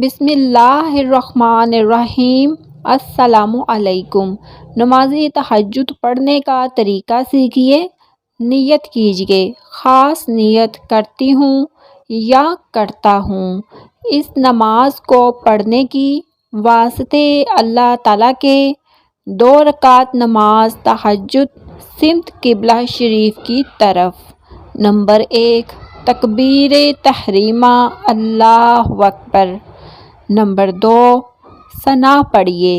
بسم اللہ الرحمن الرحیم۔ السلام علیکم۔ نماز تہجد پڑھنے کا طریقہ سیکھیے۔ نیت کیجیے، خاص نیت کرتی ہوں یا کرتا ہوں۔ اس نماز کو پڑھنے کی واسطے اللہ تعالیٰ کے 2 رکعت نماز تہجد سمت قبلہ شریف کی طرف۔ نمبر 1، تکبیر تحریمہ اللہ اکبر۔ نمبر 2، ثنا پڑھیے،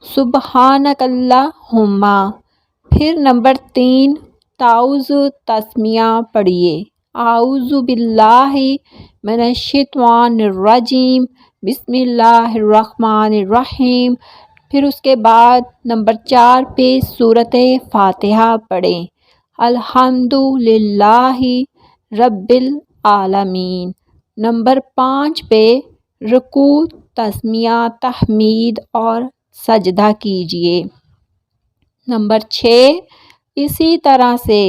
سبحانک اللہم۔ پھر نمبر 3، تعوذ تسمیہ پڑھیے، اعوذ باللہ من الشیطان الرجیم، بسم اللہ الرحمن الرحیم۔ پھر اس کے بعد نمبر 4 پہ سورۃ فاتحہ پڑھیں، الحمدللہ رب العالمین۔ نمبر 5 پہ رکوع، تسمیہ، تحمید اور سجدہ کیجیے۔ نمبر 6، اسی طرح سے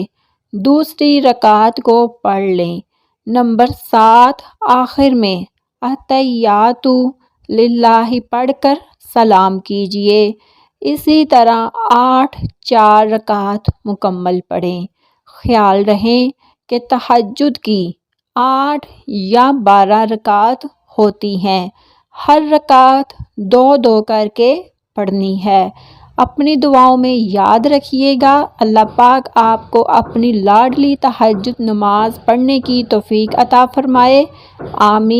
دوسری رکعت کو پڑھ لیں۔ نمبر 7، آخر میں التحیات للہ پڑھ کر سلام کیجیے۔ اسی طرح 8 4 رکعت مکمل پڑھیں۔ خیال رہے کہ تہجد کی 8 یا 12 رکعت ہوتی ہیں، ہر رکعت 2 2 کر کے پڑھنی ہے۔ اپنی دعاؤں میں یاد رکھیے گا۔ اللہ پاک آپ کو اپنی لاڈلی تہجد نماز پڑھنے کی توفیق عطا فرمائے، آمین۔